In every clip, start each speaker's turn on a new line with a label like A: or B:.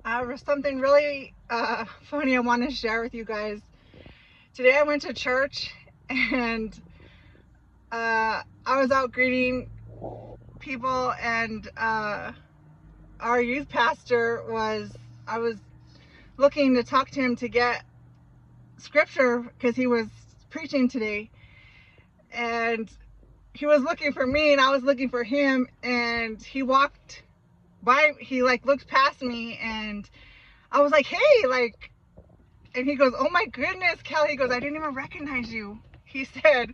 A: There's something really funny I want to share with you guys. Today I went to church and I was out greeting people, and our youth pastor I was looking to talk to him to get scripture because he was preaching today, and he was looking for me and I was looking for him, and he walked by, he looked past me, and I was like, hey, and he goes, oh my goodness, Kelly. He goes, I didn't even recognize you. He said,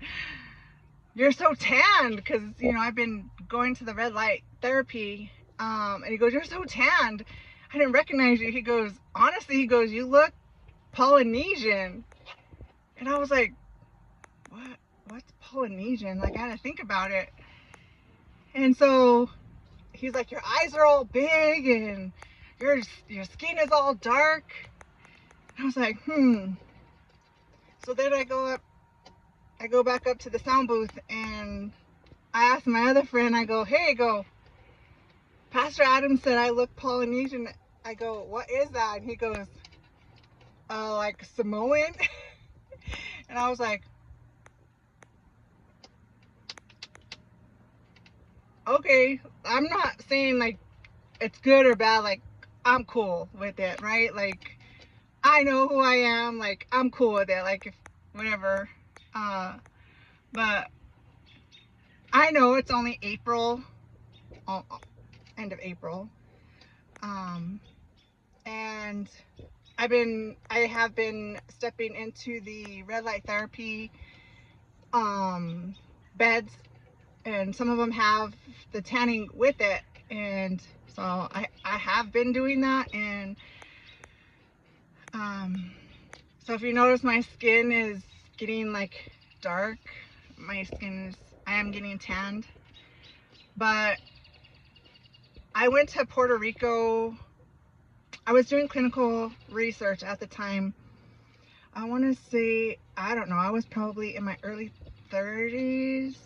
A: you're so tanned, because I've been going to the red light therapy, and he goes, you're so tanned, I didn't recognize you. He goes, honestly, he goes, you look Polynesian. And I was like, what's Polynesian? I gotta think about it. And so he's like, your eyes are all big and your skin is all dark. I was like, So then I go back up to the sound booth, and I asked my other friend, I go, hey, Pastor Adam said I look Polynesian. I go, what is that? And he goes, like Samoan. And I was like, okay, I'm not saying it's good or bad, I'm cool with it, right? I know who I am, I'm cool with it, if whatever. But I know it's only April, end of April, and I have been stepping into the red light therapy beds, and some of them have the tanning with it, and so I have been doing that. And so if you notice, my skin is getting dark. I am getting tanned. But I went to Puerto Rico. I was doing clinical research at the time. I want to say, I don't know, I was probably in my early 30s.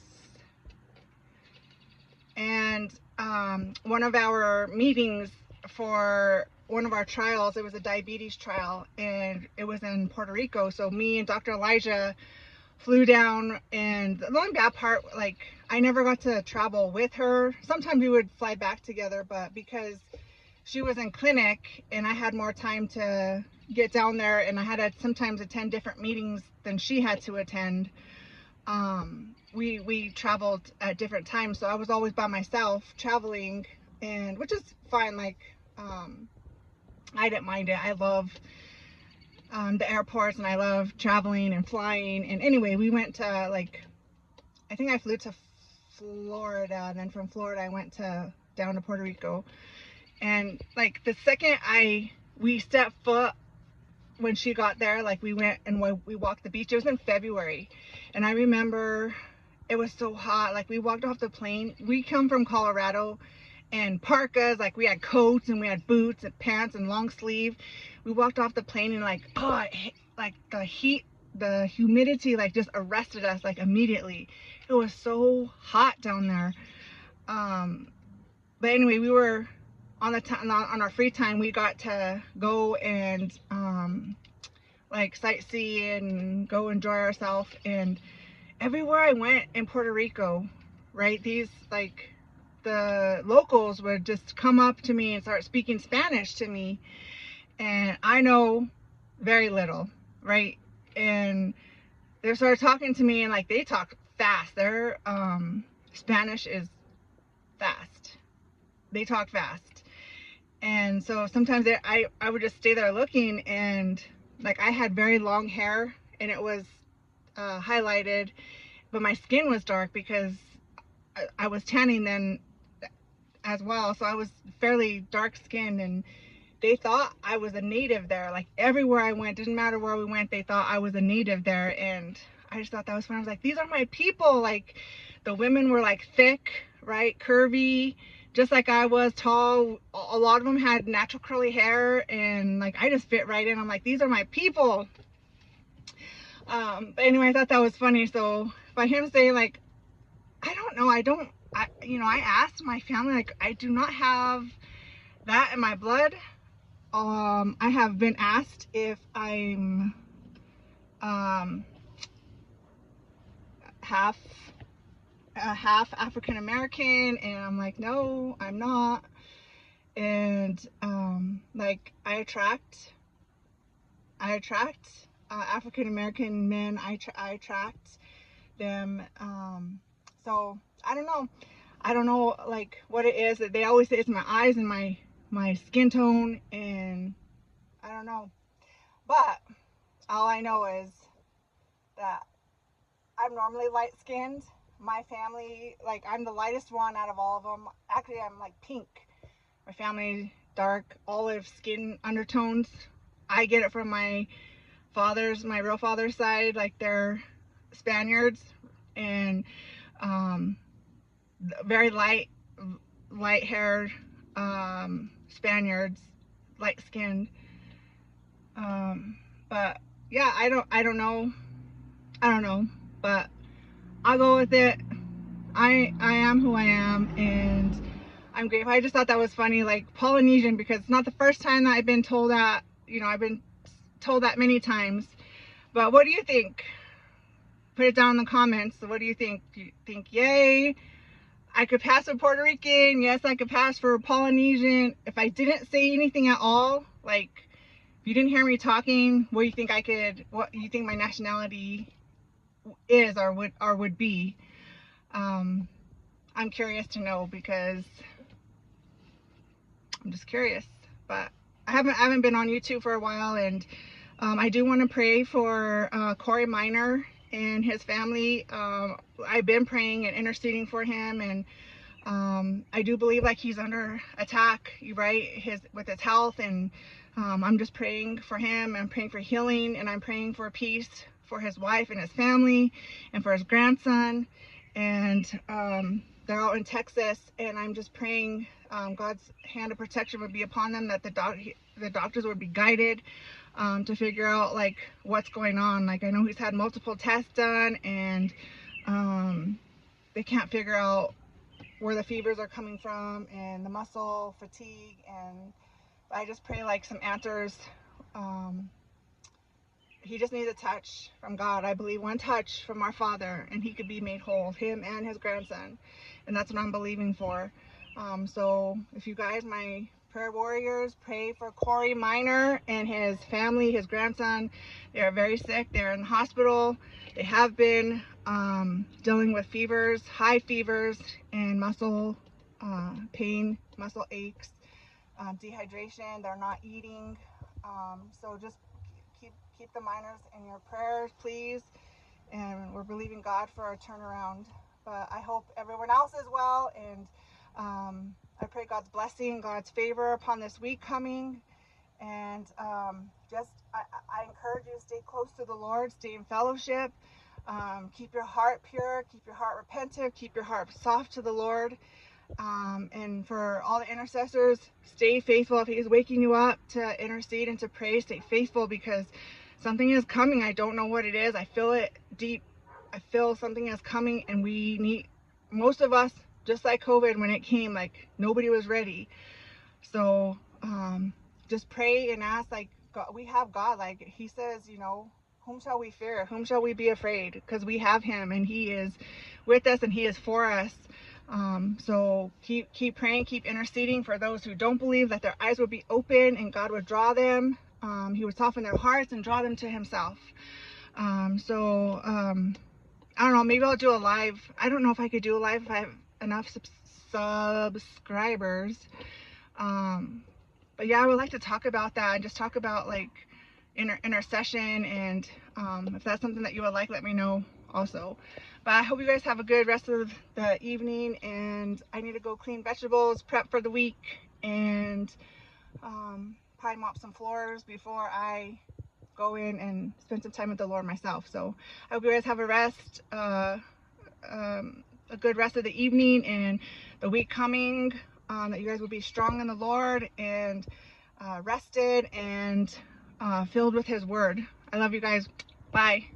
A: And one of our meetings for one of our trials, it was a diabetes trial, and it was in Puerto Rico. So me and Dr. Elijah flew down, and the only bad part, I never got to travel with her. Sometimes we would fly back together, but because she was in clinic and I had more time to get down there, and I had to sometimes attend different meetings than she had to attend, we traveled at different times. So I was always by myself traveling, and which is fine. I didn't mind it. I love the airports, and I love traveling and flying. And anyway, we went to I think I flew to Florida, and then from Florida I went down to Puerto Rico. And the second we stepped foot, when she got there, we went and we walked the beach. It was in February, and I remember it was so hot. We walked off the plane. We come from Colorado, and parkas, we had coats and we had boots and pants and long sleeve. We walked off the plane, and the heat, the humidity just arrested us immediately. It was so hot down there. But anyway, we were on our free time, we got to go and sightsee and go enjoy ourselves. And everywhere I went in Puerto Rico, right, these the locals would just come up to me and start speaking Spanish to me, and I know very little, right? And they started talking to me, and they talk fast. Their Spanish is fast. They talk fast. And so sometimes I would just stay there looking, and I had very long hair, and it was highlighted, but my skin was dark because I was tanning then as well. So I was fairly dark skinned, and they thought I was a native there. Everywhere I went, didn't matter where we went, they thought I was a native there. And I just thought that was fun. I was like, these are my people. The women were thick, right, curvy, just like I was, tall. A lot of them had natural curly hair, and I just fit right in. I'm like, these are my people. But anyway, I thought that was funny. So by him saying I don't know, I asked my family, I do not have that in my blood. I have been asked if I'm half African American, and I'm like, no, I'm not. And like I attract African American men. I attract them. So I don't know like what it is that they always say it's my eyes and my skin tone, and I don't know. But all I know is that I'm normally light skinned. My family, like, I'm the lightest one out of all of them. Actually, I'm like pink. My family, dark olive skin undertones. I get it from my real father's side, like they're Spaniards, and very light haired Spaniards, light skinned. But yeah, I don't know, but I'll go with it. I am who I am, and I'm grateful. I just thought that was funny, like Polynesian, because it's not the first time that I've been told that. I've been told that many times. But what do you think? Put it down in the comments. So what do you think? Do you think, yay, I could pass for Puerto Rican? Yes, I could pass for Polynesian. If I didn't say anything at all, like if you didn't hear me talking, what do you think what do you think my nationality is or would be? I'm curious to know, because I'm just curious. But I haven't been on YouTube for a while, and I do want to pray for Corey Minor and his family. I've been praying and interceding for him, and I do believe like he's under attack, right? With his health, and I'm just praying for him. I'm praying for healing, and I'm praying for peace for his wife and his family, and for his grandson. And they're out in Texas, and I'm just praying God's hand of protection would be upon them, that the doctors would be guided to figure out like what's going on. Like, I know he's had multiple tests done, and they can't figure out where the fevers are coming from and the muscle fatigue. And I just pray like some answers. He just needs a touch from God. I believe one touch from our Father, and he could be made whole, him and his grandson. And that's what I'm believing for. So if you guys, my prayer warriors, pray for Corey Minor and his family, his grandson. They are very sick. They're in the hospital. They have been dealing with fevers, high fevers, and muscle pain, muscle aches, dehydration. They're not eating. So just keep the Miners in your prayers, please. And we're believing God for a turnaround. But I hope everyone else is well, and I pray God's blessing, God's favor upon this week coming. And I encourage you to stay close to the Lord, stay in fellowship, keep your heart pure, keep your heart repentant, keep your heart soft to the Lord. And for all the intercessors, stay faithful. If he's waking you up to intercede and to pray, stay faithful, because something is coming. I don't know what it is. I feel it deep. I feel something is coming, and we need, most of us, just like COVID, when it came, like nobody was ready. So just pray and ask, like, God, we have God. Like he says, whom shall we fear? Whom shall we be afraid? Because we have him, and he is with us, and he is for us. So keep praying, keep interceding for those who don't believe, that their eyes would be open and God would draw them. He would soften their hearts and draw them to himself. I don't know, maybe I'll do a live. I don't know if I could do a live if I have enough subscribers. But yeah, I would like to talk about that, and just talk about like intercession, and if that's something that you would like, let me know also. But I hope you guys have a good rest of the evening, and I need to go clean vegetables, prep for the week, and probably mop some floors before I go in and spend some time with the Lord myself. So I hope you guys have a good rest of the evening and the week coming, that you guys will be strong in the Lord, and rested, and filled with his word. I love you guys. Bye.